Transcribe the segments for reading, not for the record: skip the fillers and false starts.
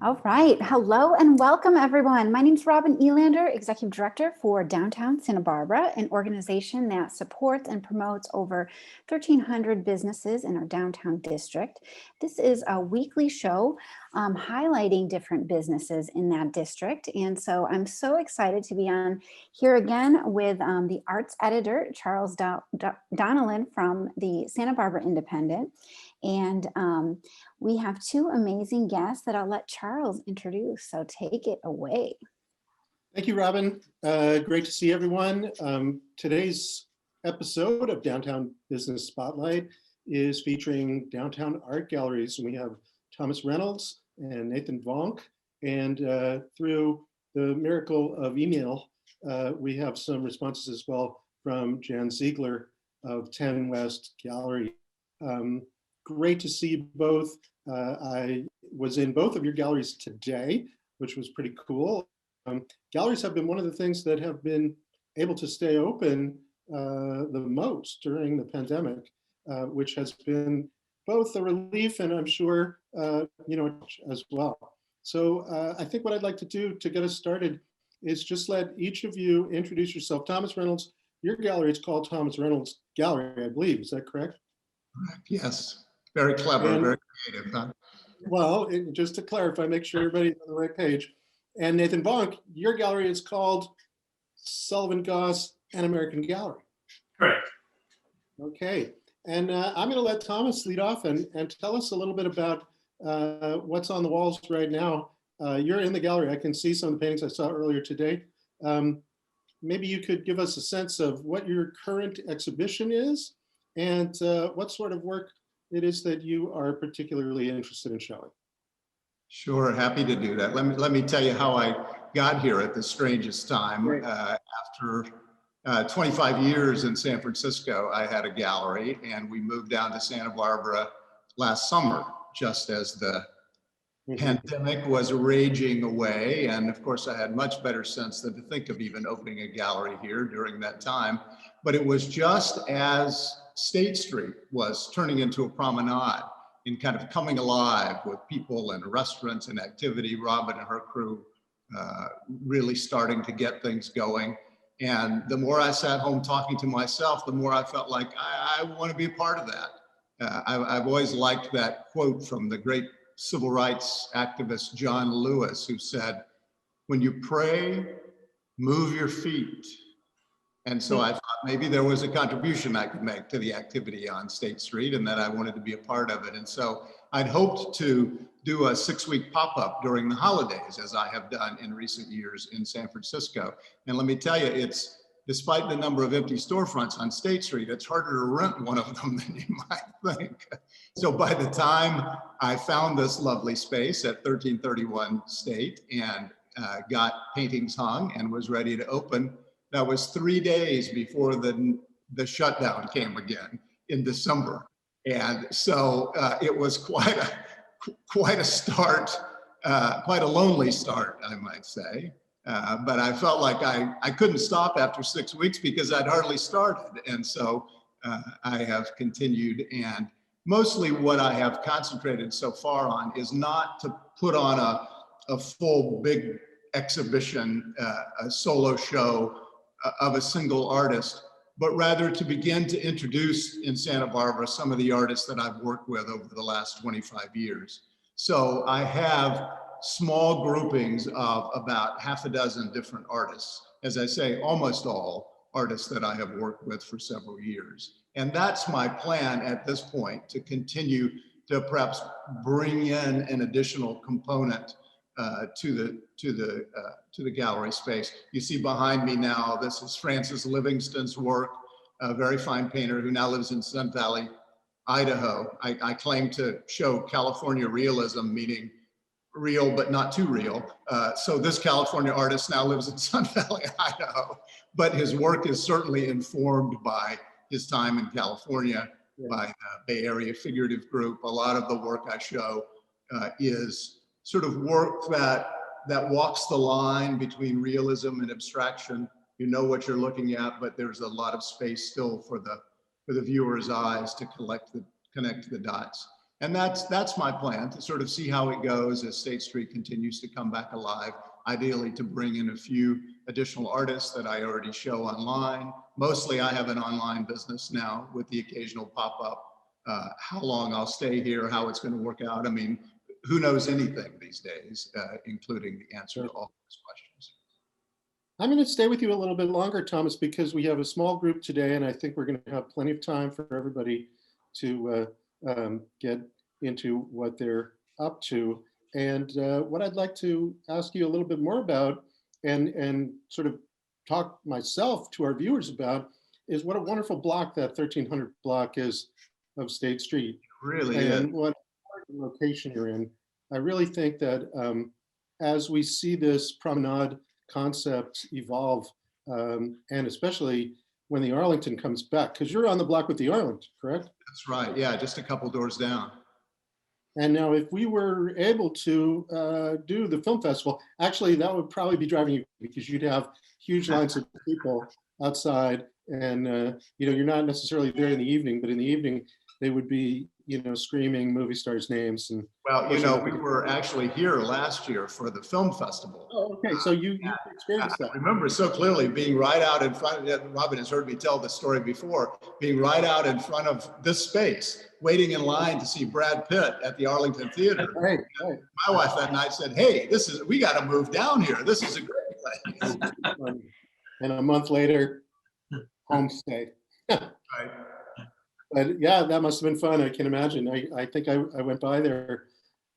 All right. Hello and welcome, everyone. My name is Robin Elander, Executive Director for Downtown Santa Barbara, an organization that supports and promotes over 1,300 businesses in our downtown district. This is a weekly show highlighting different businesses in that district. And so I'm so excited to be on here again with the arts editor, Charles Donelan from the Santa Barbara Independent. And we have two amazing guests that I'll let Charles introduce. So take it away. Thank you, Robin. Great to see everyone. Today's episode of Downtown Business Spotlight is featuring downtown art galleries. We have Thomas Reynolds and Nathan Vonk. And through the miracle of email, we have some responses as well from Jan Ziegler of 10 West Gallery. Great to see you both. I was in both of your galleries today, which was pretty cool. Galleries have been one of the things that have been able to stay open the most during the pandemic, which has been both a relief and I'm sure, as well. So I think what I'd like to do to get us started is just let each of you introduce yourself. Thomas Reynolds, your gallery is called Thomas Reynolds Gallery, I believe. Is that correct? Yes. Very clever, very creative, huh? Well, just to clarify, make sure everybody's on the right page. And Nathan Vonk, your gallery is called Sullivan, Goss, and American Gallery. Correct. Okay, and I'm going to let Thomas lead off and tell us a little bit about what's on the walls right now. You're in the gallery. I can see some of the paintings I saw earlier today. Maybe you could give us a sense of what your current exhibition is and what sort of work it is that you are particularly interested in showing. Sure, happy to do that. Let me tell you how I got here at the strangest time. After 25 years in San Francisco, I had a gallery and we moved down to Santa Barbara last summer, just as the pandemic was raging away. And of course, I had much better sense than to think of even opening a gallery here during that time. But it was just as State Street was turning into a promenade and kind of coming alive with people and restaurants and activity. Robin and her crew really starting to get things going. And the more I sat home talking to myself, the more I felt like I want to be a part of that. I've always liked that quote from the great civil rights activist John Lewis, who said, "When you pray, move your feet." And so I thought maybe there was a contribution I could make to the activity on State Street and that I wanted to be a part of it. And so I'd hoped to do a 6-week pop-up during the holidays, as I have done in recent years in San Francisco. And let me tell you, it's, despite the number of empty storefronts on State Street, it's harder to rent one of them than you might think. So by the time I found this lovely space at 1331 State and got paintings hung and was ready to open, that was 3 days before the shutdown came again in December. And so it was quite a start, quite a lonely start, I might say. But I felt like I couldn't stop after 6 weeks because I'd hardly started. And so I have continued, and mostly what I have concentrated so far on is not to put on a full big exhibition, a solo show of a single artist, but rather to begin to introduce in Santa Barbara some of the artists that I've worked with over the last 25 years. So I have small groupings of about half a dozen different artists. As I say, almost all artists that I have worked with for several years. And that's my plan at this point, to continue to perhaps bring in an additional component to the gallery space. You see behind me now, this is Francis Livingston's work, a very fine painter who now lives in Sun Valley, Idaho. I claim to show California realism, meaning real but not too real. So this California artist now lives in Sun Valley, Idaho, but his work is certainly informed by his time in California, by the Bay Area Figurative Group. A lot of the work I show is sort of work that walks the line between realism and abstraction. You know what you're looking at, but there's a lot of space still for the viewer's eyes to connect the dots. And that's my plan, to sort of see how it goes as State Street continues to come back alive, ideally to bring in a few additional artists that I already show online. Mostly I have an online business now with the occasional pop-up. How long I'll stay here, how it's going to work out. I mean, who knows anything these days, including the answer to all those questions. I'm going to stay with you a little bit longer, Thomas, because we have a small group today, and I think we're going to have plenty of time for everybody to get into what they're up to. And what I'd like to ask you a little bit more about and sort of talk myself to our viewers about is what a wonderful block that 1300 block is of State Street. Really and is. what location you're in. I really think that as we see this promenade concept evolve, and especially when the Arlington comes back, because you're on the block with the Arlington, correct? That's right. Yeah, just a couple doors down. And now if we were able to do the film festival, actually that would probably be driving you, because you'd have huge lines of people outside, and you're not necessarily there in the evening, but in the evening they would be screaming movie stars' names. And well, we were actually here last year for the film festival. Oh, okay. So you experienced that. I remember so clearly being right out in front of, Robin has heard me tell this story before, being right out in front of this space, waiting in line to see Brad Pitt at the Arlington Theater. Right. My wife that night said, "Hey, we got to move down here. This is a great place." And a month later, homestay. Right. But yeah, that must have been fun. I can imagine. I think I went by there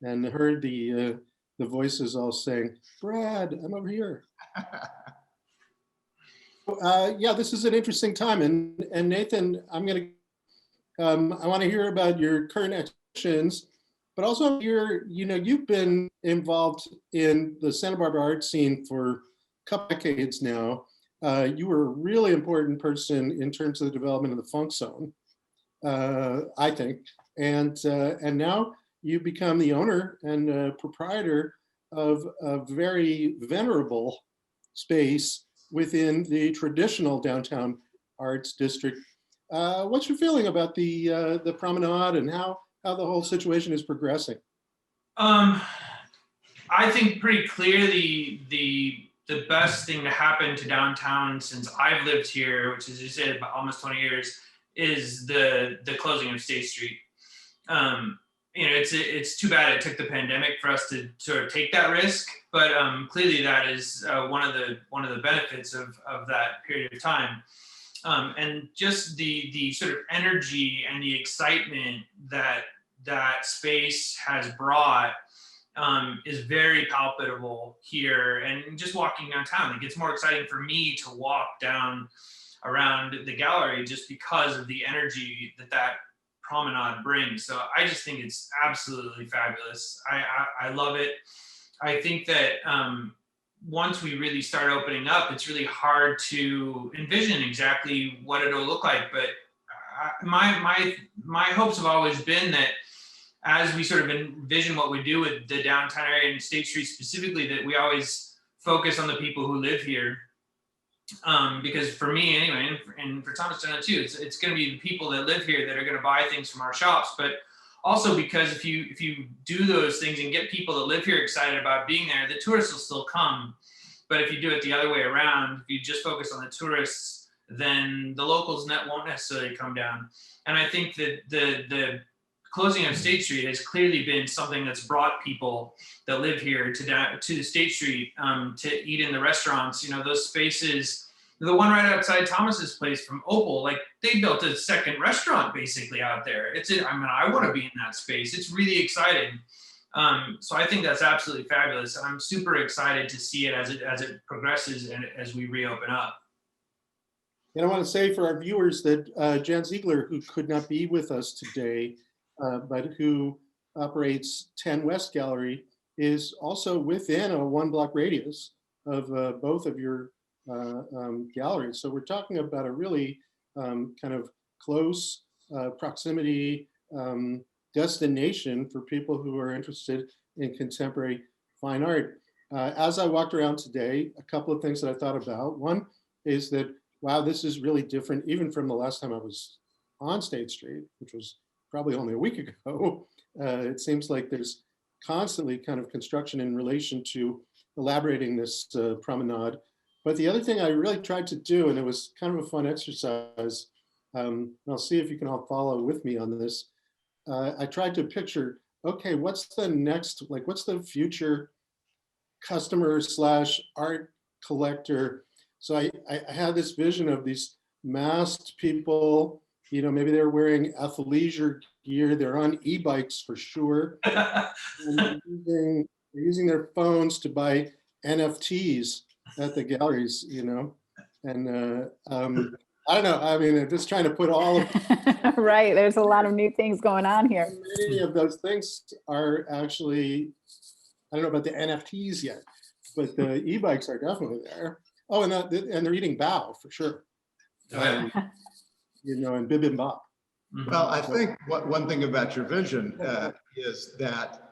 and heard the voices all saying, "Brad, I'm over here." Yeah, this is an interesting time. And Nathan, I want to hear about your current actions, but also you've been involved in the Santa Barbara art scene for a couple decades now. You were a really important person in terms of the development of the funk zone. I think, and now you become the owner and proprietor of a very venerable space within the traditional downtown arts district. What's your feeling about the promenade and how the whole situation is progressing? I think pretty clearly the best thing to happen to downtown since I've lived here, which is, you said, about almost 20 years, is the closing of State Street. It's too bad it took the pandemic for us to sort of take that risk, but clearly that is one of the benefits of that period of time. And just the sort of energy and the excitement that space has brought is very palpable here. And just walking downtown, it gets more exciting for me to walk down around the gallery just because of the energy that promenade brings. So I just think it's absolutely fabulous. I love it. I think that once we really start opening up, it's really hard to envision exactly what it'll look like. But my hopes have always been that as we sort of envision what we do with the downtown area and State Street specifically, that we always focus on the people who live here. Because for me anyway, and for Thomas too, it's going to be the people that live here that are going to buy things from our shops. But also because if you do those things and get people that live here excited about being there, the tourists will still come. But if you do it the other way around, if you just focus on the tourists, then the locals won't necessarily come down. And I think that the closing of State Street has clearly been something that's brought people that live here to State Street to eat in the restaurants. Those spaces, the one right outside Thomas's place from Opal, like they built a second restaurant basically out there. I want to be in that space. It's really exciting. So I think that's absolutely fabulous. I'm super excited to see it as it progresses and as we reopen up. And I want to say for our viewers that Jan Ziegler, who could not be with us today, but who operates 10 West Gallery, is also within a 1-block radius of both of your galleries. So we're talking about a really kind of close proximity destination for people who are interested in contemporary fine art. As I walked around today, a couple of things that I thought about. One is that, wow, this is really different even from the last time I was on State Street, which was probably only a week ago. It seems like there's constantly kind of construction in relation to elaborating this promenade. But the other thing I really tried to do, and it was kind of a fun exercise, and I'll see if you can all follow with me on this. I tried to picture, okay, what's the next, like, what's the future customer slash art collector? So I had this vision of these masked people, you know, maybe they're wearing athleisure gear, they're on e-bikes for sure, and they're using their phones to buy NFTs at the galleries, you know, and I don't know. I mean, I'm just trying to put all of Right. There's a lot of new things going on here. many of those things are actually, I don't know about the NFTs yet, but the e-bikes are definitely there. Oh, and they're eating bao for sure. You know, and bibimbap. Well, I think one thing about your vision is that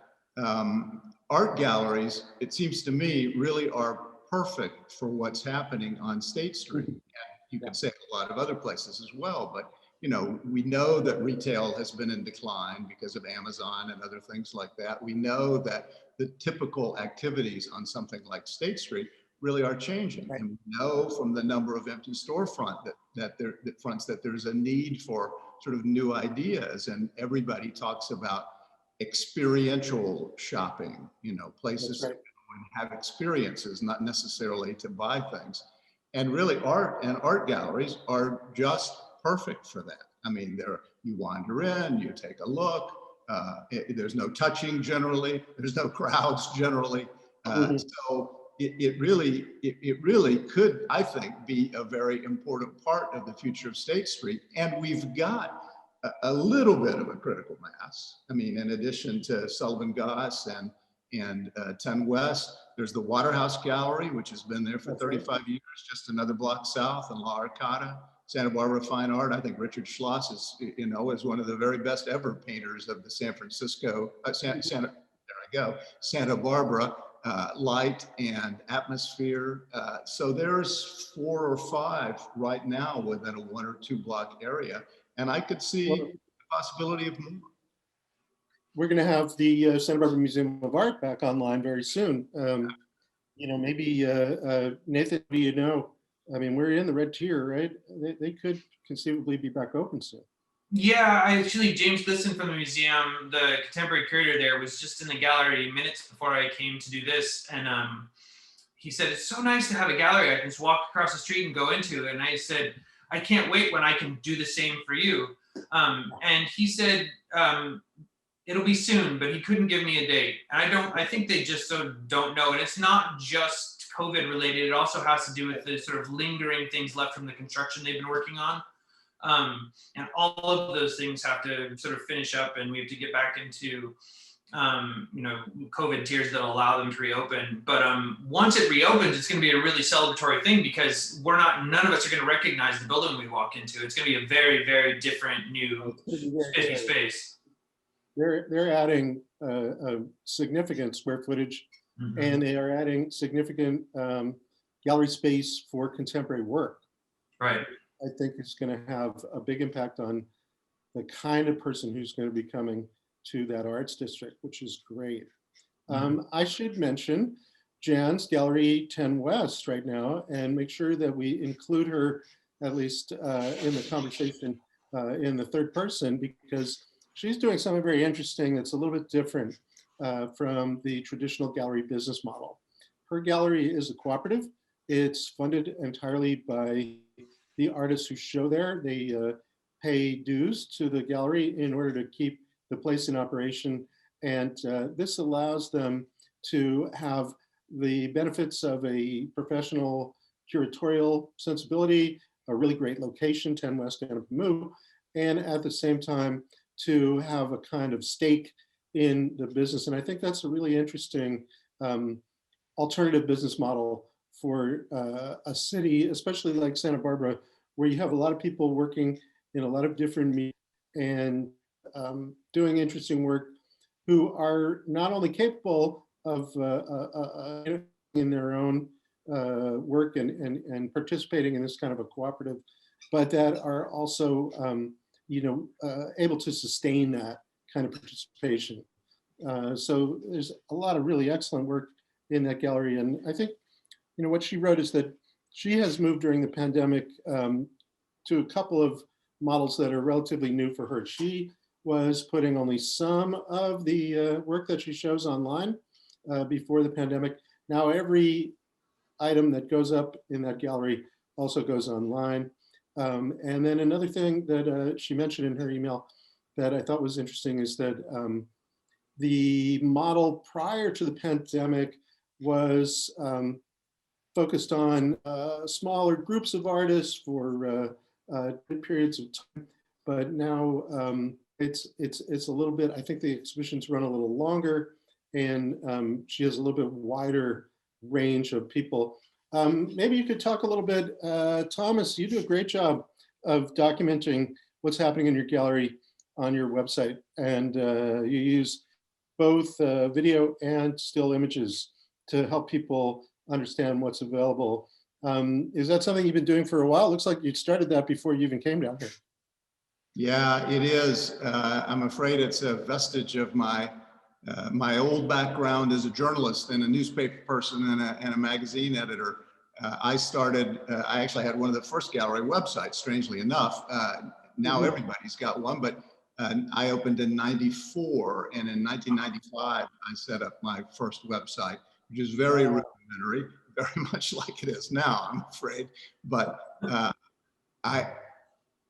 art galleries, it seems to me, really are perfect for what's happening on State Street. And you can say a lot of other places as well, but you know, we know that retail has been in decline because of Amazon and other things like that. We know that the typical activities on something like State Street really are changing. Right. And we know from the number of empty storefront that there's a need for sort of new ideas, and everybody talks about experiential shopping, you know, places that have experiences, not necessarily to buy things. And really art and art galleries are just perfect for that. I mean, you wander in, you take a look, there's no touching generally, there's no crowds generally. So it really could, I think, be a very important part of the future of State Street. And we've got a little bit of a critical mass. I mean, in addition to Sullivan, Goss and 10 West, there's the Waterhouse Gallery, which has been there for 35 years, just another block south in La Arcata. Santa Barbara Fine Art. I think Richard Schloss is, you know, is one of the very best ever painters of the San Francisco, Santa Barbara light and atmosphere. So there's 4 or 5 right now within a 1 or 2 block area, and I could see the possibility of more. We're going to have the Santa Barbara Museum of Art back online very soon. You know, maybe Nathan, do you know? I mean, we're in the red tier, right? They could conceivably be back open soon. Yeah, James Glisson from the museum, the contemporary curator there, was just in the gallery minutes before I came to do this. And he said, it's so nice to have a gallery I can just walk across the street and go into. And I said, I can't wait when I can do the same for you. And he said, it'll be soon, but he couldn't give me a date. And I think they just don't know. And it's not just COVID related. It also has to do with the sort of lingering things left from the construction they've been working on. And all of those things have to sort of finish up, and we have to get back into, you know, COVID tiers that allow them to reopen. But once it reopens, it's going to be a really celebratory thing, because none of us are going to recognize the building we walk into. It's going to be a very, very different new spiffy space. They're adding a significant square footage, and they are adding significant gallery space for contemporary work. Right. I think it's going to have a big impact on the kind of person who's going to be coming to that arts district, which is great. I should mention Jan's Gallery 10 West right now, and make sure that we include her at least in the conversation in the third person, because she's doing something very interesting that's a little bit different from the traditional gallery business model. Her gallery is a cooperative. It's funded entirely by the artists who show there. They pay dues to the gallery in order to keep the place in operation. And this allows them to have the benefits of a professional curatorial sensibility, a really great location, 10 West Anapamu, and at the same time to have a kind of stake in the business. And I think that's a really interesting alternative business model for a city, especially like Santa Barbara, where you have a lot of people working in a lot of different media and doing interesting work, who are not only capable of in their own work and participating in this kind of a cooperative, but that are also you know, able to sustain that kind of participation. So there's a lot of really excellent work in that gallery. And I think, what she wrote is that she has moved during the pandemic to a couple of models that are relatively new for her. She was putting only some of the work that she shows online before the pandemic. Now every item that goes up in that gallery also goes online. And then another thing that she mentioned in her email that I thought was interesting is that the model prior to the pandemic was focused on smaller groups of artists for periods of time, but now it's a little bit, I think the exhibitions run a little longer, and she has a little bit wider range of people. Maybe you could talk a little bit, Thomas, you do a great job of documenting what's happening in your gallery on your website, and you use both video and still images to help people understand what's available. Is that something you've been doing for a while? It looks like you started that before you even came down here. Yeah, it is. I'm afraid it's a vestige of my my old background as a journalist and a newspaper person and a magazine editor. I actually had one of the first gallery websites, strangely enough. Now everybody's got one, but I opened in '94, and in 1995, I set up my first website, which is very rudimentary, very much like it is now, I'm afraid. But I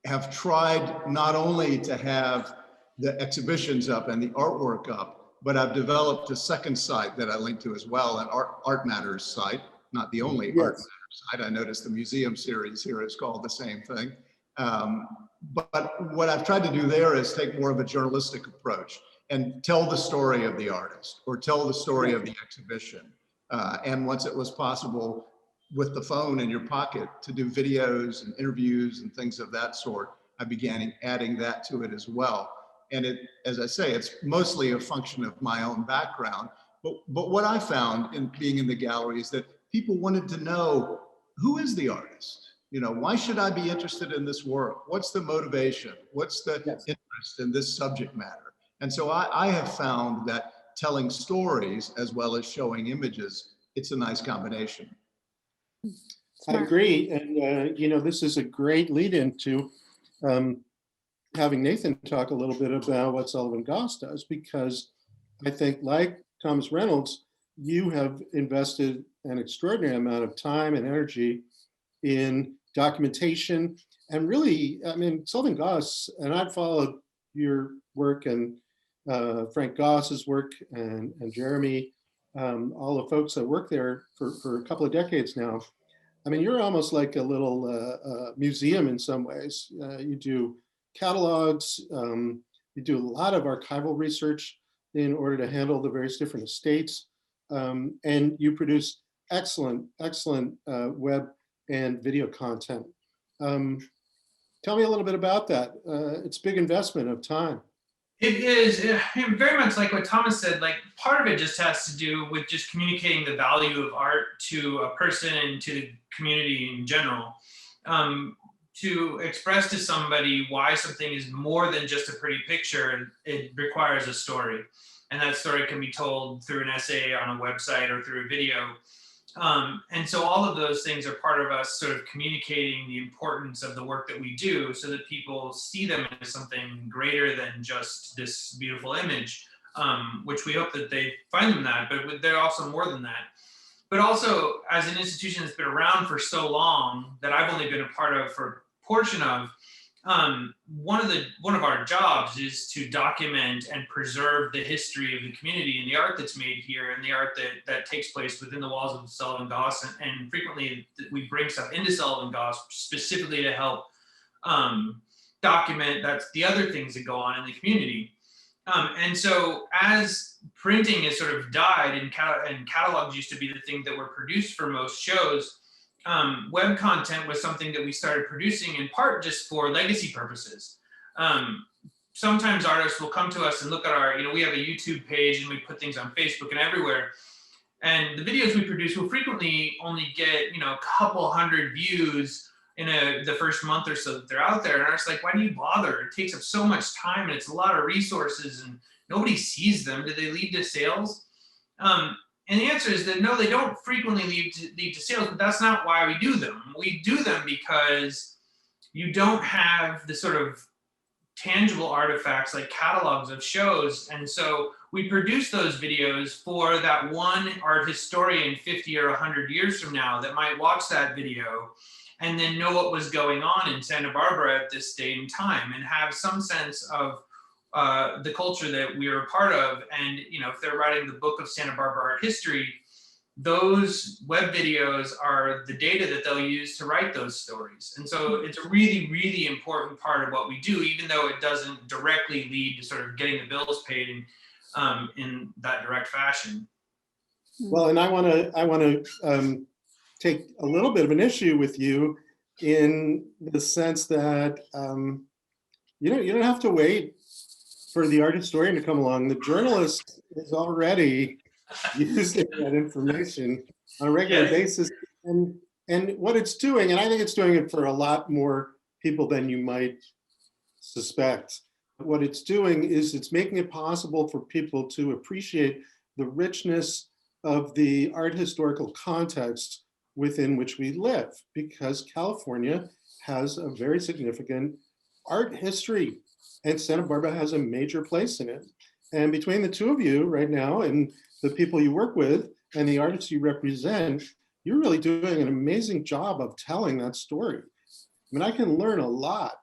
have tried not only to have the exhibitions up and the artwork up, but I've developed a second site that I link to as well, an Art Matters site, not the only Art Matters site. I noticed the museum series here is called the same thing. But what I've tried to do there is take more of a journalistic approach and tell the story of the artist or tell the story of the exhibition. And once it was possible with the phone in your pocket to do videos and interviews and things of that sort, I began adding that to it as well. And it, as I say, it's mostly a function of my own background. But what I found in being in the gallery is that people wanted to know, who is the artist? Why should I be interested in this work? What's the motivation? What's the interest in this subject matter? And so I have found that telling stories as well as showing images, it's a nice combination. I agree. And, this is a great lead into having Nathan talk a little bit about what Sullivan Goss does, because I think, like Thomas Reynolds, you have invested an extraordinary amount of time and energy in documentation. And really, Sullivan Goss, and I've followed your work and Frank Goss's work and Jeremy, all the folks that work there for a couple of decades now. You're almost like a little museum in some ways. You do catalogs, you do a lot of archival research in order to handle the various different estates, and you produce excellent web and video content. Tell me a little bit about that. It's a big investment of time. It is very much like what Thomas said. Like, part of it just has to do with just communicating the value of art to a person and to the community in general. To express to somebody why something is more than just a pretty picture, it requires a story. And that story can be told through an essay on a website or through a video. And so all of those things are part of us sort of communicating the importance of the work that we do, so that people see them as something greater than just this beautiful image, which we hope that they find them that, but they're also more than that. But also, as an institution that's been around for so long, that I've only been a part of for a portion of, one of our jobs is to document and preserve the history of the community and the art that's made here and the art that takes place within the walls of Sullivan Goss. And frequently we bring stuff into Sullivan Goss specifically to help document that's the other things that go on in the community. And so as printing has sort of died and catalogs used to be the thing that were produced for most shows, web content was something that we started producing in part just for legacy purposes. Sometimes artists will come to us and look at our, we have a YouTube page and we put things on Facebook and everywhere. And the videos we produce will frequently only get, a couple hundred views in the first month or so that they're out there. And I was like, why do you bother? It takes up so much time and it's a lot of resources and nobody sees them. Do they lead to sales? And the answer is that no, they don't frequently lead to sales, but that's not why we do them. We do them because you don't have the sort of tangible artifacts like catalogs of shows. And so we produce those videos for that one art historian 50 or 100 years from now that might watch that video and then know what was going on in Santa Barbara at this day and time and have some sense of the culture that we are a part of. And, you know, if they're writing the book of Santa Barbara art history, those web videos are the data that they'll use to write those stories. And so it's a really, really important part of what we do, even though it doesn't directly lead to sort of getting the bills paid in that direct fashion. Well, and I want to take a little bit of an issue with you in the sense that you don't have to wait for the art historian to come along. The journalist is already using that information on a regular basis, and what it's doing, and I think it's doing it for a lot more people than you might suspect. What it's doing is it's making it possible for people to appreciate the richness of the art historical context within which we live, because California has a very significant art history and Santa Barbara has a major place in it. And between the two of you right now and the people you work with and the artists you represent, you're really doing an amazing job of telling that story. I mean, I can learn a lot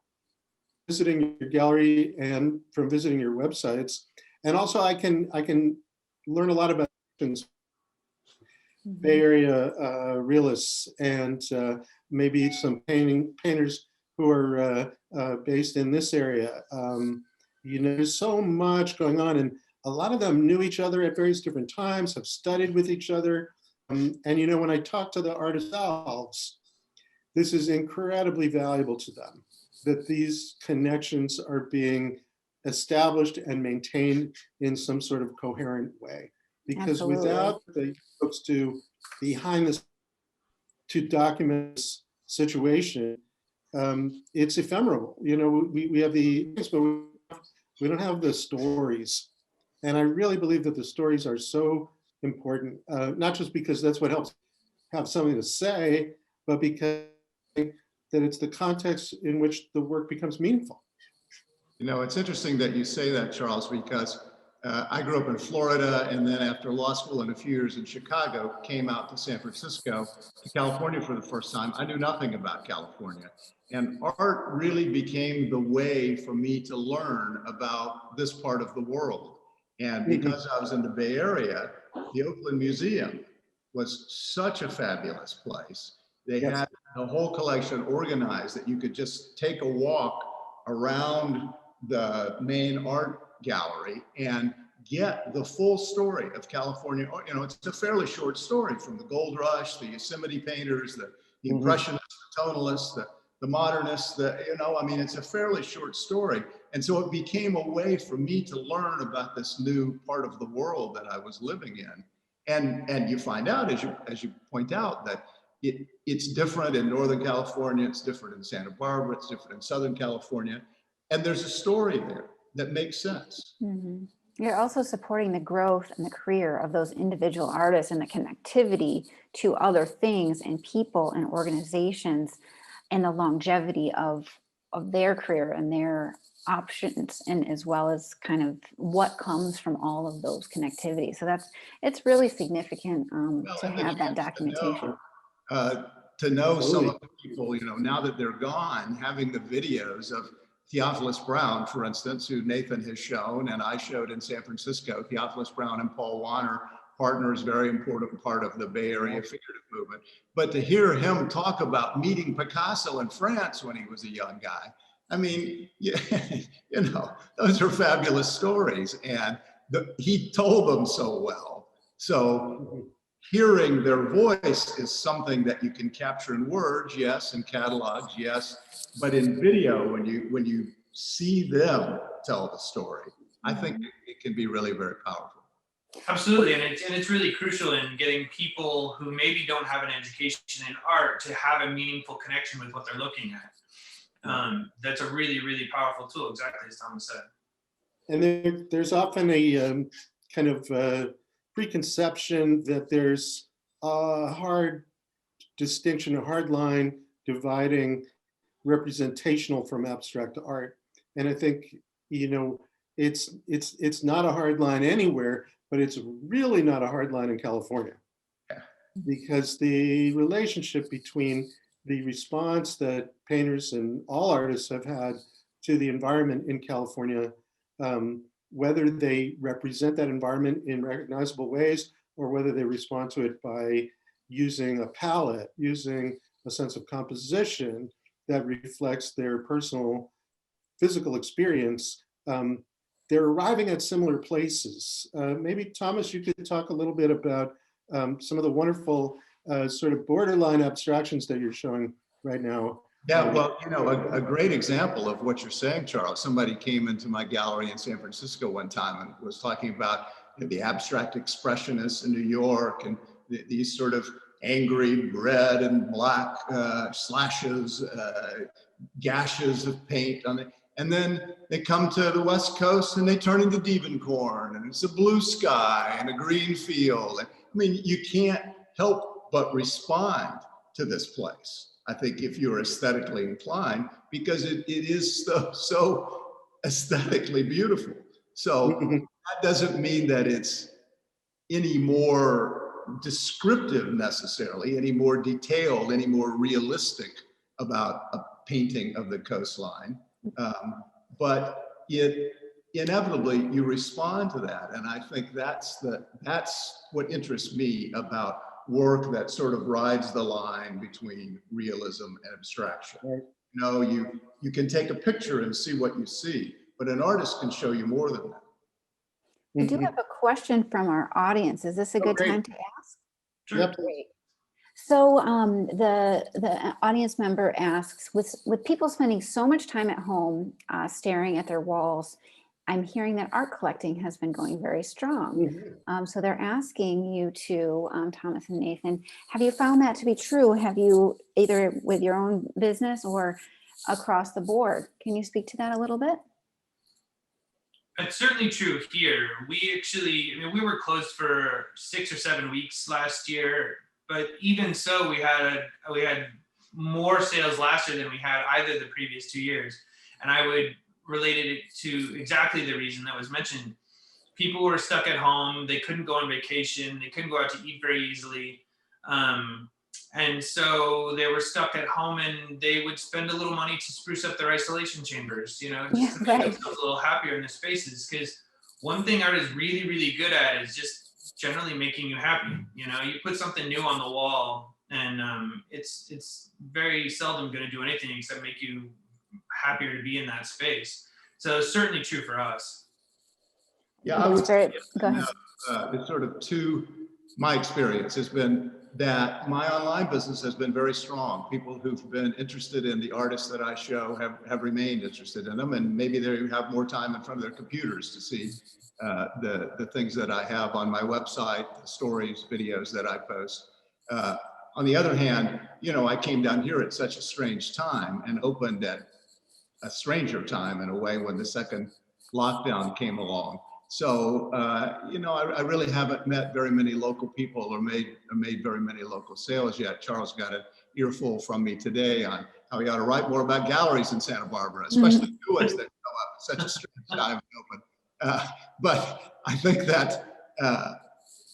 visiting your gallery and from visiting your websites. And also I can learn a lot about Bay Area realists and maybe some painters who are based in this area. There's so much going on, and a lot of them knew each other at various different times, have studied with each other. And when I talk to the artists themselves, this is incredibly valuable to them, that these connections are being established and maintained in some sort of coherent way. Because Absolutely. Without the folks behind this to document this situation, it's ephemeral. We have the, but we don't have the stories. And I really believe that the stories are so important, not just because that's what helps have something to say, but because that it's the context in which the work becomes meaningful. It's interesting that you say that, Charles, because I grew up in Florida, and then after law school and a few years in Chicago, came out to San Francisco, to California for the first time. I knew nothing about California. And art really became the way for me to learn about this part of the world. And because I was in the Bay Area, the Oakland Museum was such a fabulous place. They had a whole collection organized that you could just take a walk around the main art gallery and get the full story of California. It's a fairly short story, from the Gold Rush, the Yosemite painters, the Impressionists, the Tonalists, the Modernists, it's a fairly short story. And so it became a way for me to learn about this new part of the world that I was living in. And you find out, as you point out, that it's different in Northern California, it's different in Santa Barbara, it's different in Southern California. And there's a story there that makes sense. You're also supporting the growth and the career of those individual artists and the connectivity to other things and people and organizations and the longevity of their career and their options, and as well as kind of what comes from all of those connectivities. So it's really significant to have that documentation. To know some of the people, now that they're gone, having the videos of Theophilus Brown, for instance, who Nathan has shown and I showed in San Francisco. Theophilus Brown and Paul Warner, partners, very important part of the Bay Area figurative movement. But to hear him talk about meeting Picasso in France when he was a young guy, I mean, those are fabulous stories. And he told them so well. So hearing their voice is something that you can capture in words, yes, in catalogs, yes, but in video, when you see them tell the story, I think it can be really very powerful. Absolutely, and it's really crucial in getting people who maybe don't have an education in art to have a meaningful connection with what they're looking at. That's a really, really powerful tool, exactly as Thomas said. And there's often a kind of preconception that there's a hard distinction, a hard line dividing representational from abstract art. And I think, it's not a hard line anywhere, but it's really not a hard line in California. Because the relationship between the response that painters and all artists have had to the environment in California, whether they represent that environment in recognizable ways or whether they respond to it by using a palette, using a sense of composition that reflects their personal physical experience, they're arriving at similar places. Maybe Thomas, you could talk a little bit about some of the wonderful sort of borderline abstractions that you're showing right now. Yeah, well, a great example of what you're saying, Charles. Somebody came into my gallery in San Francisco one time and was talking about the abstract expressionists in New York and these sort of angry red and black slashes, gashes of paint on it. And then they come to the West Coast and they turn into Dievenkorn, and it's a blue sky and a green field. I mean, you can't help but respond to this place, I think, if you're aesthetically inclined, because it is so aesthetically beautiful. So that doesn't mean that it's any more descriptive necessarily, any more detailed, any more realistic about a painting of the coastline. But it inevitably you respond to that. And I think that's what interests me about work that sort of rides the line between realism and abstraction. Right. You can take a picture and see what you see, but an artist can show you more than that. We do have a question from our audience. Is this a good time to ask? Sure. Yep. Great. So the audience member asks, with people spending so much time at home staring at their walls, I'm hearing that art collecting has been going very strong. So they're asking you to, Thomas and Nathan, have you found that to be true? Have you, either with your own business or across the board? Can you speak to that a little bit? It's certainly true here. We were closed for 6 or 7 weeks last year, but even so, we had more sales last year than we had either the previous 2 years. And I would relate it to exactly the reason that was mentioned. People were stuck at home. They couldn't go on vacation. They couldn't go out to eat very easily. And so they were stuck at home, and they would spend a little money to spruce up their isolation chambers, just to make themselves a little happier in their spaces. Because one thing art is really, really good at is just generally making you happy. You put something new on the wall, and it's very seldom going to do anything except make you happier to be in that space. So it's certainly true for us. Yeah, I would say go ahead. It's sort of my experience has been that my online business has been very strong. People who've been interested in the artists that I show have remained interested in them, and maybe they have more time in front of their computers to see the things that I have on my website, the stories, videos that I post. On the other hand, I came down here at such a strange time and opened at a stranger time in a way when the second lockdown came along. So, I really haven't met very many local people or made very many local sales yet. Charles got an earful from me today on how he ought to write more about galleries in Santa Barbara, especially new ones that show up at such a strange time and open. But I think that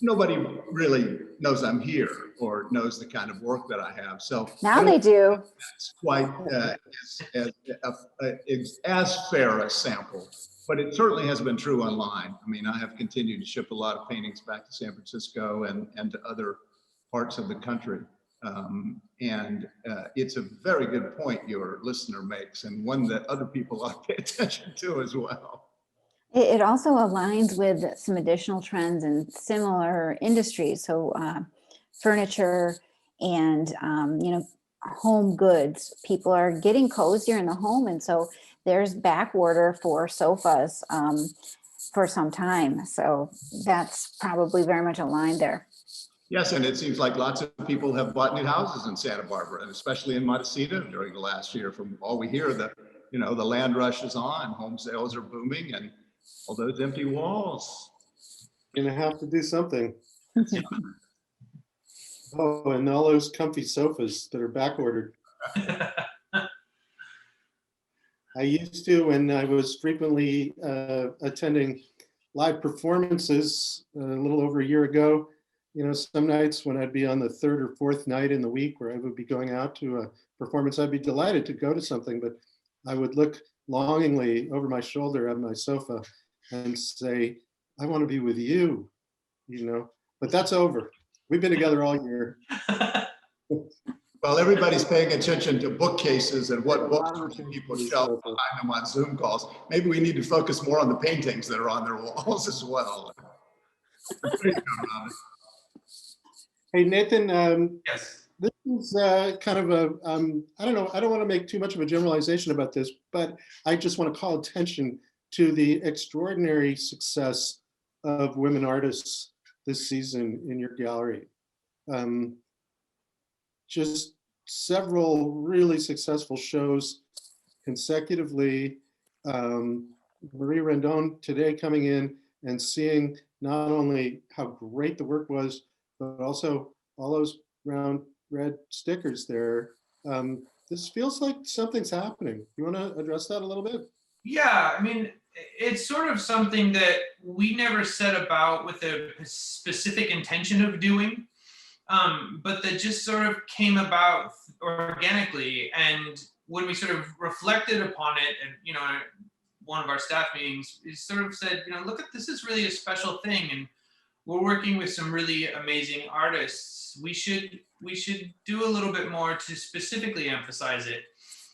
nobody really knows I'm here or knows the kind of work that I have. So now they do. It's quite as fair a sample, but it certainly has been true online. I mean, I have continued to ship a lot of paintings back to San Francisco and to other parts of the country. It's a very good point your listener makes, and one that other people ought to pay attention to as well. It also aligns with some additional trends in similar industries. So furniture and, home goods. People are getting cozier in the home. And so there's back order for sofas. for some time. So that's probably very much aligned there. Yes, and it seems like lots of people have bought new houses in Santa Barbara, and especially in Montecito during the last year. From all we hear, the land rush is on, home sales are booming, and all those empty walls. Gonna have to do something. Oh, and all those comfy sofas that are back ordered. I used to, when I was frequently attending live performances a little over a year ago, some nights when I'd be on the third or fourth night in the week where I would be going out to a performance, I'd be delighted to go to something, but I would look longingly over my shoulder at my sofa and say, I want to be with you, but that's over. We've been together all year. Well, everybody's paying attention to bookcases and what books people shelf behind them on Zoom calls. Maybe we need to focus more on the paintings that are on their walls as well. Hey, Nathan, Yes. this is kind of a, I don't know, I don't want to make too much of a generalization about this, but I just want to call attention to the extraordinary success of women artists this season in your gallery. Just several really successful shows consecutively. Marie Rendon today coming in and seeing not only how great the work was, but also all those round red stickers there. This feels like something's happening. You want to address that a little bit? Yeah, I mean, it's sort of something that we never set about with a specific intention of doing, but that just sort of came about organically. And when we sort of reflected upon it, and one of our staff meetings, we sort of said, look at this is really a special thing, and we're working with some really amazing artists. We should do a little bit more to specifically emphasize it.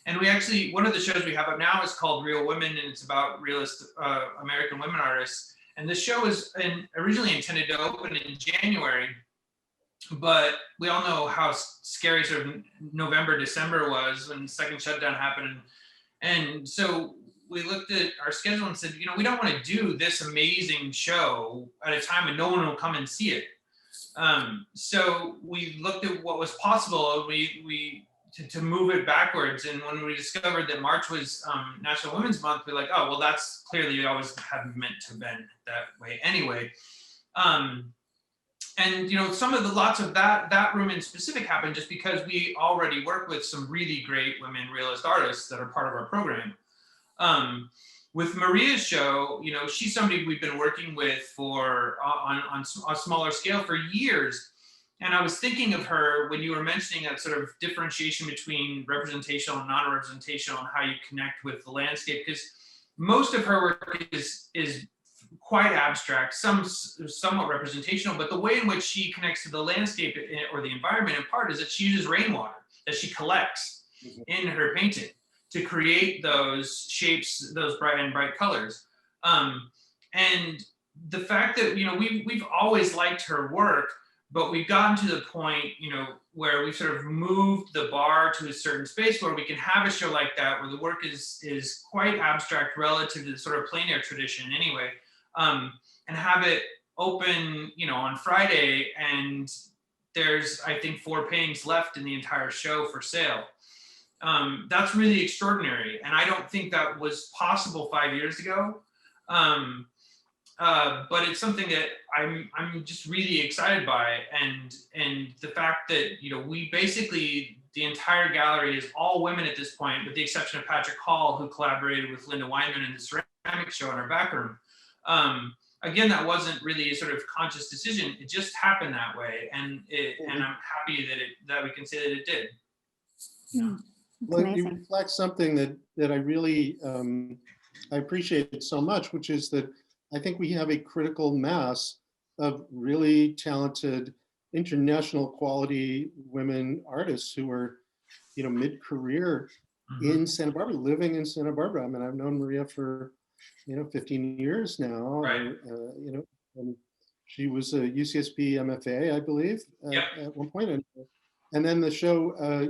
And we actually, one of the shows we have up now is called Real Women, and it's about realist American women artists. And the show was originally intended to open in January, but we all know how scary sort of November, December was when the second shutdown happened. And so we looked at our schedule and said, we don't want to do this amazing show at a time when no one will come and see it. So we looked at what was possible. To move it backwards. And when we discovered that March was National Women's Month, we're like, oh, well, that's clearly always have meant to been that way anyway. And some of the lots of that room in specific happened just because we already work with some really great women realist artists that are part of our program. With Maria's show, she's somebody we've been working with for on a smaller scale for years. And I was thinking of her when you were mentioning that sort of differentiation between representational and non-representational and how you connect with the landscape, because most of her work is quite abstract, somewhat representational, but the way in which she connects to the landscape or the environment in part is that she uses rainwater that she collects in her painting to create those shapes, those bright colors. And the fact that, we've always liked her work, but we've gotten to the point, where we've sort of moved the bar to a certain space where we can have a show like that, where the work is quite abstract relative to the sort of plein air tradition anyway, and have it open, on Friday, and there's, I think, 4 paintings left in the entire show for sale. That's really extraordinary, and I don't think that was possible 5 years ago. But it's something that I'm just really excited by, and the fact that we basically, the entire gallery is all women at this point, with the exception of Patrick Hall, who collaborated with Linda Weinman in the ceramic show in our back room. Again, that wasn't really a sort of conscious decision; it just happened that way, and I'm happy that we can say that it did. Yeah. Well, you reflect something that I really I appreciate so much, which is that I think we have a critical mass of really talented, international quality women artists who are, mid-career in Santa Barbara, living in Santa Barbara. I mean, I've known Maria for, 15 years now. Right. And she was a UCSB MFA, I believe, at one point. And then the show, a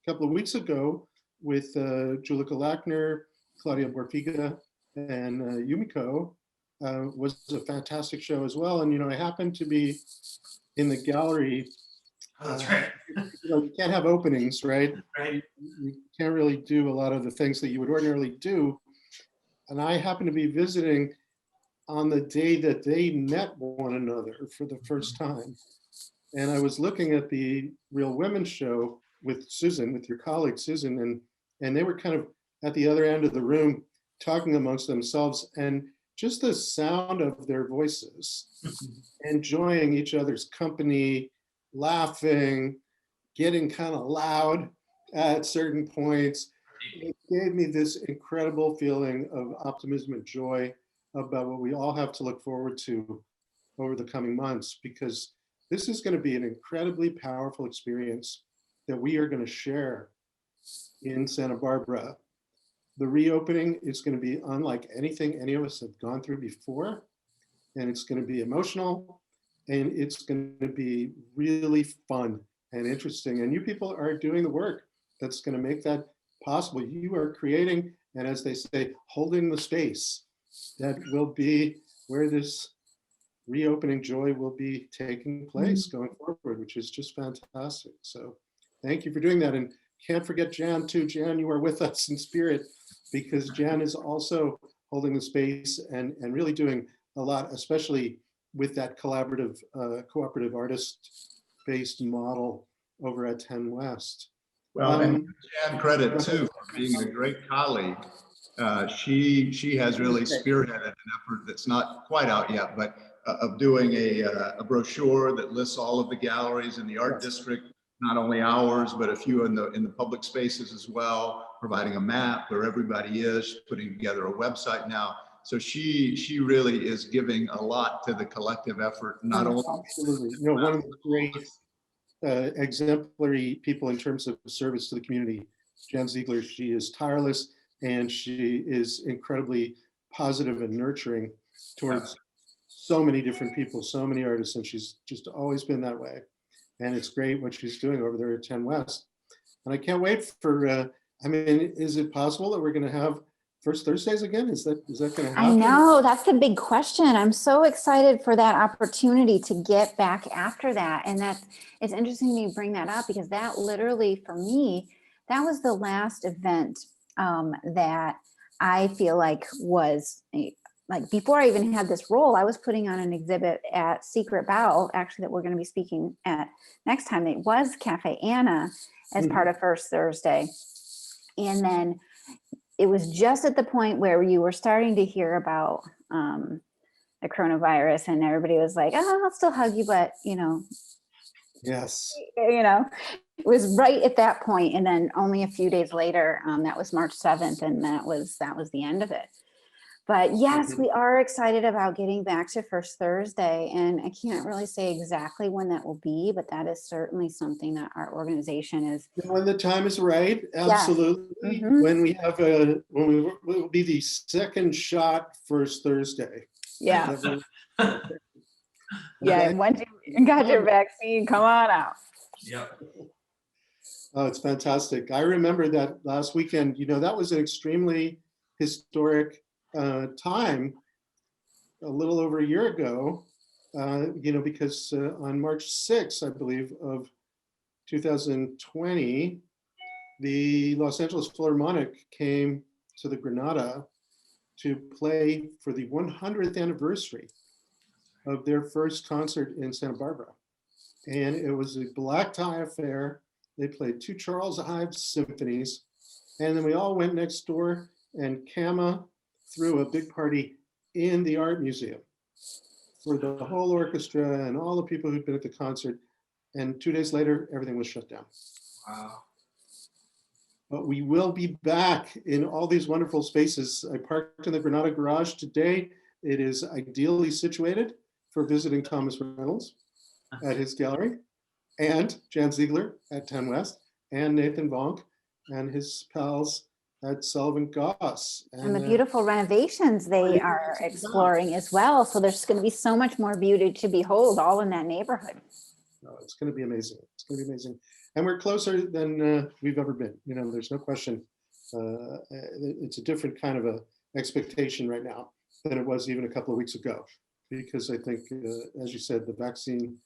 couple of weeks ago with Julika Lackner, Claudia Borfiga, and Yumiko was a fantastic show as well. And, I happened to be in the gallery. Oh, that's right. You can't have openings, right? Right. You can't really do a lot of the things that you would ordinarily do. And I happened to be visiting on the day that they met one another for the first time. And I was looking at the Real Women show with Susan, with your colleague Susan, and they were kind of at the other end of the room talking amongst themselves, and just the sound of their voices, enjoying each other's company, laughing, getting kind of loud at certain points. It gave me this incredible feeling of optimism and joy about what we all have to look forward to over the coming months, because this is going to be an incredibly powerful experience that we are going to share in Santa Barbara. The reopening is going to be unlike anything any of us have gone through before, and it's going to be emotional, and it's going to be really fun and interesting. And you people are doing the work that's going to make that possible. You are creating, and as they say, holding the space that will be where this reopening joy will be taking place going forward, which is just fantastic. So thank you for doing that. And can't forget Jan too. Jan, you are with us in spirit, because Jan is also holding the space and really doing a lot, especially with that collaborative, cooperative artist-based model over at 10 West. Well, and Jan credit too for being a great colleague. She has really spearheaded an effort that's not quite out yet, but of doing a brochure that lists all of the galleries in the art district, not only ours, but a few in the public spaces as well, providing a map where everybody is, putting together a website now. So she really is giving a lot to the collective effort, not only. Absolutely. One of the great exemplary people in terms of service to the community, Jan Ziegler. She is tireless, and she is incredibly positive and nurturing towards so many different people, so many artists, and she's just always been that way. And it's great what she's doing over there at 10 West. And I can't wait for, is it possible that we're going to have First Thursdays again? Is that going to happen? I know, that's the big question. I'm so excited for that opportunity to get back after that. And it's interesting you bring that up, because that literally, for me, that was the last event that I feel like was like, before I even had this role, I was putting on an exhibit at Secret Bow, actually, that we're going to be speaking at next time. It was Cafe Anna as part of First Thursday. And then it was just at the point where you were starting to hear about the coronavirus, and everybody was like, oh, I'll still hug you, but Yes. It was right at that point. And then only a few days later, that was March 7th, and that was the end of it. But yes, we are excited about getting back to First Thursday, and I can't really say exactly when that will be, but that is certainly something that our organization is. When the time is right, absolutely. Yeah. Mm-hmm. When we have will be the second shot First Thursday. Yeah. Yeah. Once you got your vaccine, come on out. Yep. Oh, it's fantastic. I remember that last weekend. That was an extremely historic time, a little over a year ago, because on March 6th, I believe, of 2020, the Los Angeles Philharmonic came to the Granada to play for the 100th anniversary of their first concert in Santa Barbara. And it was a black tie affair. They played 2 Charles Ives symphonies. And then we all went next door, and Kama threw a big party in the art museum for the whole orchestra and all the people who'd been at the concert. And 2 days later, everything was shut down. Wow. But we will be back in all these wonderful spaces. I parked in the Granada garage today. It is ideally situated for visiting Thomas Reynolds at his gallery, and Jan Ziegler at 10 West, and Nathan Vonk and his pals at Sullivan Goss. And the beautiful renovations they are exploring as well. So there's going to be so much more beauty to behold all in that neighborhood. Oh, it's going to be amazing. It's going to be amazing. And we're closer than we've ever been. There's no question. It's a different kind of expectation right now than it was even a couple of weeks ago. Because I think, as you said, the vaccine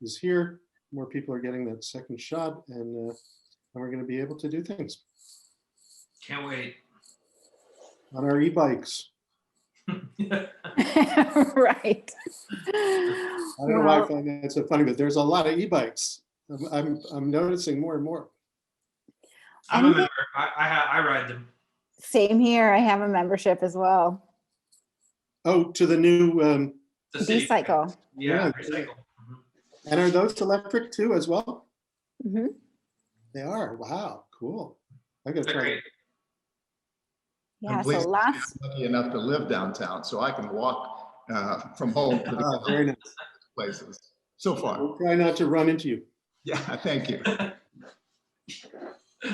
is here. More people are getting that second shot, and we're going to be able to do things Can't wait. on our e-bikes. Right. I don't know why I find that so funny, but there's a lot of e-bikes. I'm noticing more and more. I'm a member. I ride them. Same here. I have a membership as well. Oh, to the new. The city. D-cycle. Yeah, Yeah. recycle. And are those electric too as well? Mhm. They are. Wow, cool. I gotta They're try great. it. Yeah, I'm so pleased lots. I'm lucky enough to live downtown, so I can walk from home to the Very nice. places. So far, We'll try not to run into you. yeah. Thank you.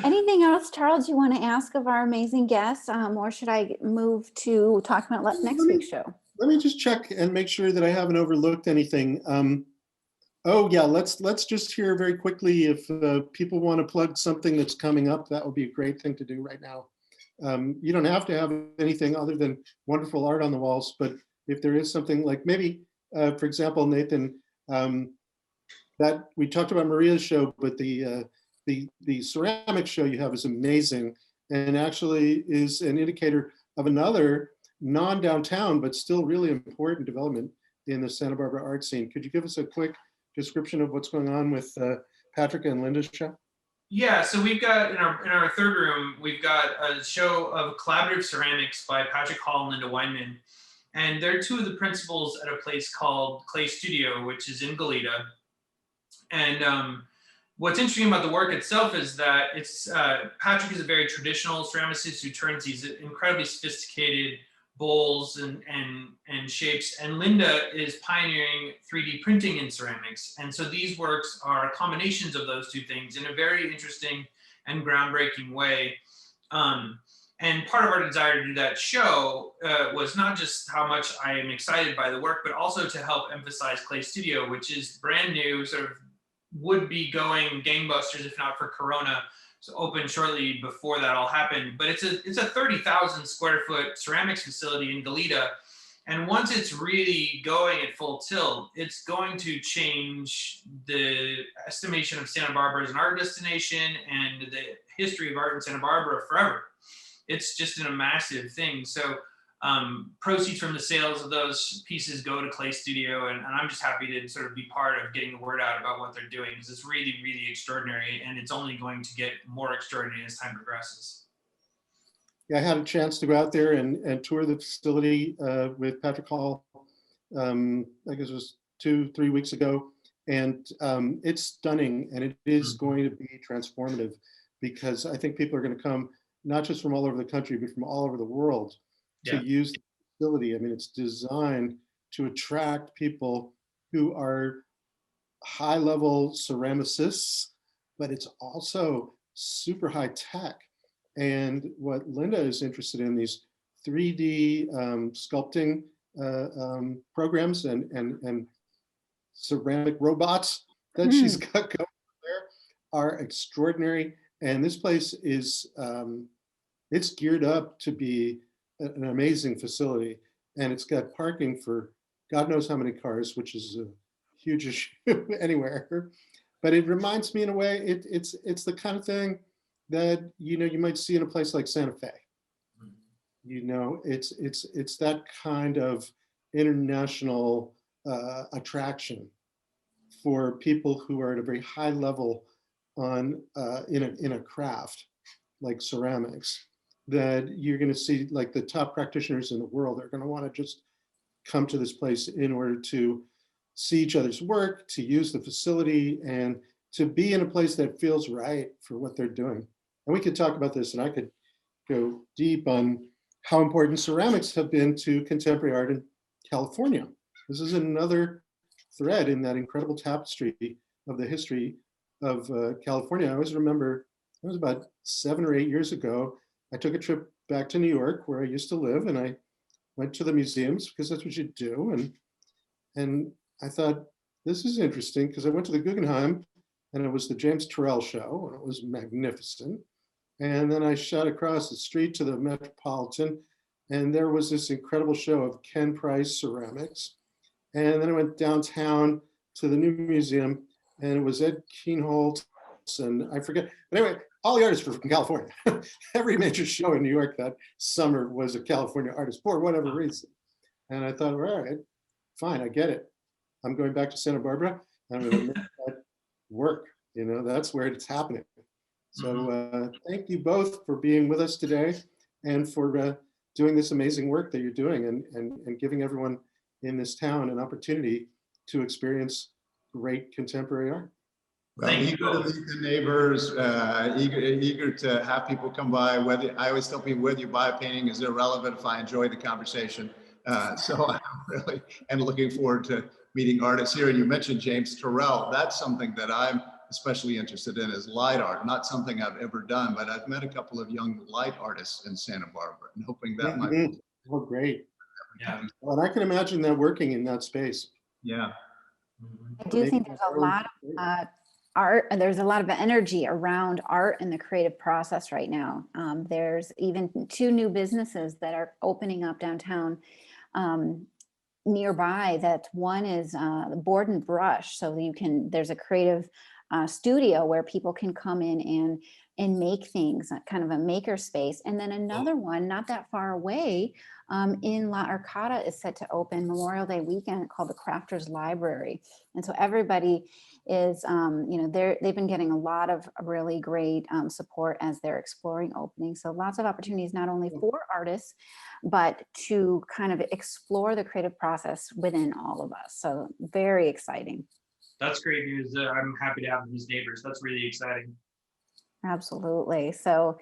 Anything else, Charles, you want to ask of our amazing guests, or should I move to talk about next week's show? Let me just check and make sure that I haven't overlooked anything. Oh yeah, let's just hear very quickly if people want to plug something that's coming up. That would be a great thing to do right now. You don't have to have anything other than wonderful art on the walls, but if there is something like maybe, for example, Nathan, that we talked about Maria's show, but the ceramic show you have is amazing and actually is an indicator of another non-downtown, but still really important development in the Santa Barbara art scene. Could you give us a quick description of what's going on with Patrick and Linda's show? Yeah, so we've got in our third room, we've got a show of collaborative ceramics by Patrick Hall and Linda Weinman. And they're two of the principals at a place called Clay Studio, which is in Goleta. And what's interesting about the work itself is that it's Patrick is a very traditional ceramicist who turns these incredibly sophisticated bowls and shapes, and Linda is pioneering 3D printing in ceramics. And so these works are combinations of those two things in a very interesting and groundbreaking way. And part of our desire to do that show was not just how much I am excited by the work, but also to help emphasize Clay Studio, which is brand new, sort of would be going gangbusters if not for Corona. So open shortly before that all happened. But it's a 30,000 square foot ceramics facility in Goleta. And once it's really going at full tilt, it's going to change the estimation of Santa Barbara as an art destination and the history of art in Santa Barbara forever. It's just a massive thing. So proceeds from the sales of those pieces go to Clay Studio, and I'm just happy to sort of be part of getting the word out about what they're doing, because it's really, really extraordinary, and it's only going to get more extraordinary as time progresses. Yeah, I had a chance to go out there and tour the facility with Patrick Hall, I guess it was 2-3 weeks ago, and it's stunning, and it is going to be transformative, because I think people are going to come not just from all over the country, but from all over the world to use the facility. I mean, it's designed to attract people who are high-level ceramicists, but it's also super high tech. And what Linda is interested in, these 3D sculpting programs and ceramic robots that she's got going there are extraordinary. And this place is, it's geared up to be an amazing facility. And it's got parking for God knows how many cars, which is a huge issue anywhere. But it reminds me in a way, it's the kind of thing that, you know, you might see in a place like Santa Fe. You know, it's that kind of international attraction for people who are at a very high level on in a craft like ceramics, that you're going to see like the top practitioners in the world are going to want to just come to this place in order to see each other's work, to use the facility, and to be in a place that feels right for what they're doing. And we could talk about this, and I could go deep on how important ceramics have been to contemporary art in California. This is another thread in that incredible tapestry of the history of California. I always remember, it was about 7 or 8 years ago, I took a trip back to New York where I used to live, and I went to the museums because that's what you do. And I thought, this is interesting, because I went to the Guggenheim and it was the James Turrell show, and it was magnificent. And then I shot across the street to the Metropolitan, and there was this incredible show of Ken Price ceramics. And then I went downtown to the new museum, and it was Ed Keenholz, and I forget. But anyway, all the artists were from California. Every major show in New York that summer was a California artist for whatever reason. And I thought, all right, fine, I get it. I'm going back to Santa Barbara. I'm going to make that work. You know, that's where it's happening. So thank you both for being with us today and for doing this amazing work that you're doing and giving everyone in this town an opportunity to experience great contemporary art. Well, Thank you eager to both. meet the neighbors, eager to have people come by. Whether I always tell people, whether you buy a painting is irrelevant if I enjoy the conversation. So I'm really and looking forward to meeting artists here. And you mentioned James Turrell. That's something that I'm especially interested in, is light art. Not something I've ever done, but I've met a couple of young light artists in Santa Barbara, and hoping that might be. Oh, great. Yeah. Well, and I can imagine that working in that space. Yeah. I do think there's a lot of art, and there's a lot of energy around art and the creative process right now. There's even 2 new businesses that are opening up downtown nearby. That one is Board and Brush, so you can, there's a creative studio where people can come in and make things, kind of a maker space. And then another one not that far away in La Arcata is set to open Memorial Day weekend, called the Crafters Library. And so everybody is, you know, they've been getting a lot of really great support as they're exploring openings. So lots of opportunities, not only for artists, but to kind of explore the creative process within all of us. So very exciting. That's great news. I'm happy to have these neighbors. That's really exciting. Absolutely. So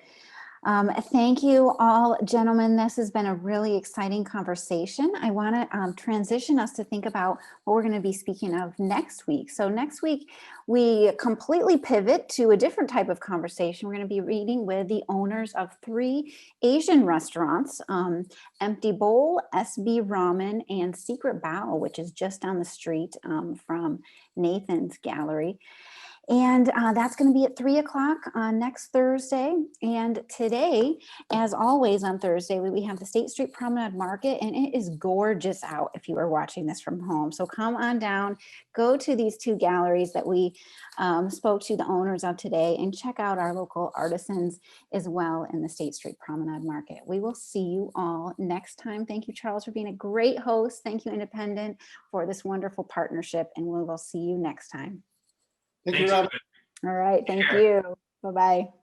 thank you all, gentlemen. This has been a really exciting conversation. I want to transition us to think about what we're going to be speaking of next week. So next week, we completely pivot to a different type of conversation. We're going to be reading with the owners of 3 Asian restaurants, Empty Bowl, SB Ramen, and Secret Bow, which is just down the street from Nathan's Gallery. And that's going to be at 3 o'clock on next Thursday. And today, as always on Thursday, we have the State Street Promenade Market, and it is gorgeous out if you are watching this from home. So come on down, go to these 2 galleries that we spoke to the owners of today, and check out our local artisans as well in the State Street Promenade Market. We will see you all next time. Thank you, Charles, for being a great host. Thank you, Independent, for this wonderful partnership, and we will see you next time. Thank you, Rob. All right. Thank you. Bye-bye.